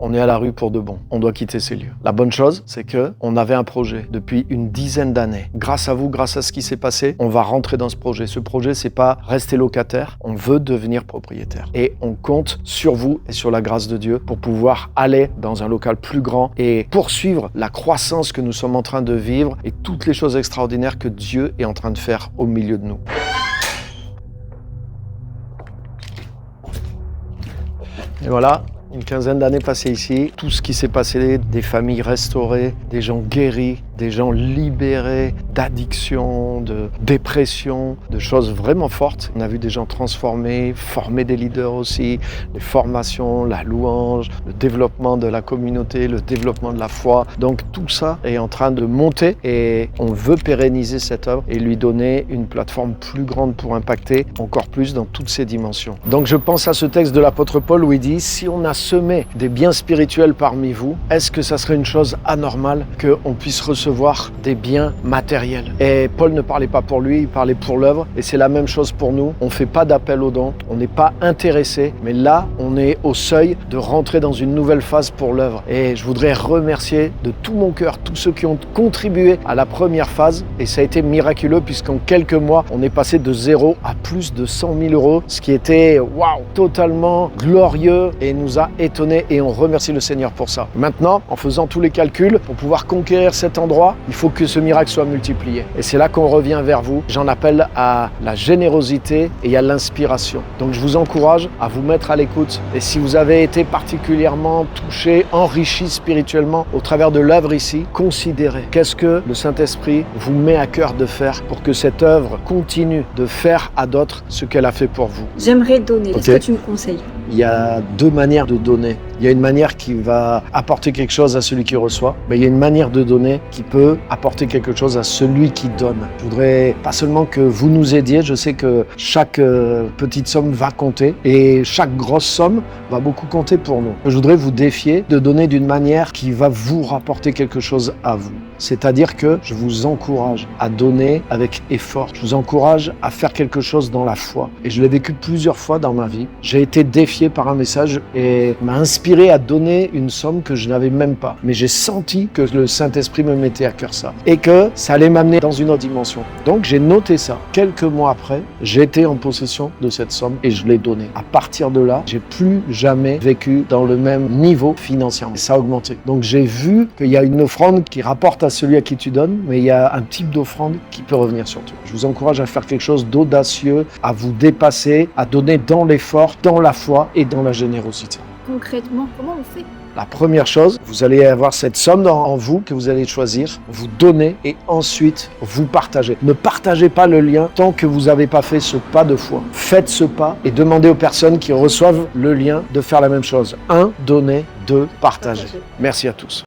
on est à la rue pour de bon. On doit quitter ces lieux. La bonne chose, c'est que on avait un projet depuis une dizaine d'années. Grâce à vous, grâce à ce qui s'est passé, on va rentrer dans ce projet. Ce projet, c'est pas rester locataire, on veut devenir propriétaire. Et on compte sur vous et sur la grâce de Dieu pour pouvoir aller dans un local plus grand et poursuivre la croissance que nous sommes en train de vivre et toutes les choses extraordinaires que Dieu est en train de faire au milieu de nous. Et voilà, une quinzaine d'années passées ici, tout ce qui s'est passé, des familles restaurées, des gens guéris, des gens libérés d'addiction, de dépression, de choses vraiment fortes. On a vu des gens transformés, former des leaders aussi, les formations, la louange, le développement de la communauté, le développement de la foi. Donc tout ça est en train de monter et on veut pérenniser cette œuvre et lui donner une plateforme plus grande pour impacter encore plus dans toutes ses dimensions. Donc je pense à ce texte de l'apôtre Paul où il dit « Si on a semé des biens spirituels parmi vous, est-ce que ça serait une chose anormale qu'on puisse recevoir des biens matériels ?» Et Paul ne parlait pas pour lui, il parlait pour l'œuvre. Et c'est la même chose pour nous. On ne fait pas d'appel aux dons, on n'est pas intéressé, mais là, on est au seuil de rentrer dans une nouvelle phase pour l'œuvre. Et je voudrais remercier de tout mon cœur tous ceux qui ont contribué à la première phase. Et ça a été miraculeux puisqu'en quelques mois, on est passé de 0 à plus de 100 000 euros, ce qui était waouh, totalement glorieux et nous a étonnés et on remercie le Seigneur pour ça. Maintenant, en faisant tous les calculs, pour pouvoir conquérir cet endroit, il faut que ce miracle soit multiplié. Et c'est là qu'on revient vers vous. J'en appelle à la générosité et à l'inspiration. Donc je vous encourage à vous mettre à l'écoute. Et si vous avez été particulièrement touché, enrichi spirituellement au travers de l'œuvre ici, considérez qu'est-ce que le Saint-Esprit vous met à cœur de faire pour que cette œuvre continue de faire à d'autres ce qu'elle a fait pour vous. J'aimerais donner. Okay. Est-ce que tu me conseilles? Il y a deux manières de donner. Il y a une manière qui va apporter quelque chose à celui qui reçoit, mais il y a une manière de donner qui peut apporter quelque chose à celui qui donne. Je voudrais pas seulement que vous nous aidiez, je sais que chaque petite somme va compter et chaque grosse somme va beaucoup compter pour nous. Je voudrais vous défier de donner d'une manière qui va vous rapporter quelque chose à vous. C'est-à-dire que je vous encourage à donner avec effort. Je vous encourage à faire quelque chose dans la foi. Et je l'ai vécu plusieurs fois dans ma vie. J'ai été défié par un message et m'a inspiré à donner une somme que je n'avais même pas. Mais j'ai senti que le Saint-Esprit me mettait à cœur ça. Et que ça allait m'amener dans une autre dimension. Donc j'ai noté ça. Quelques mois après, j'ai été en possession de cette somme et je l'ai donnée. À partir de là, j'ai plus jamais vécu dans le même niveau financièrement. Ça a augmenté. Donc j'ai vu qu'il y a une offrande qui rapporte à celui à qui tu donnes, mais il y a un type d'offrande qui peut revenir sur toi. Je vous encourage à faire quelque chose d'audacieux, à vous dépasser, à donner dans l'effort, dans la foi et dans la générosité. Concrètement, comment on fait? La première chose, vous allez avoir cette somme en vous que vous allez choisir, vous donnez et ensuite vous partagez. Ne partagez pas le lien tant que vous n'avez pas fait ce pas de foi. Faites ce pas et demandez aux personnes qui reçoivent le lien de faire la même chose. 1, donner, 2, partager. Merci à tous.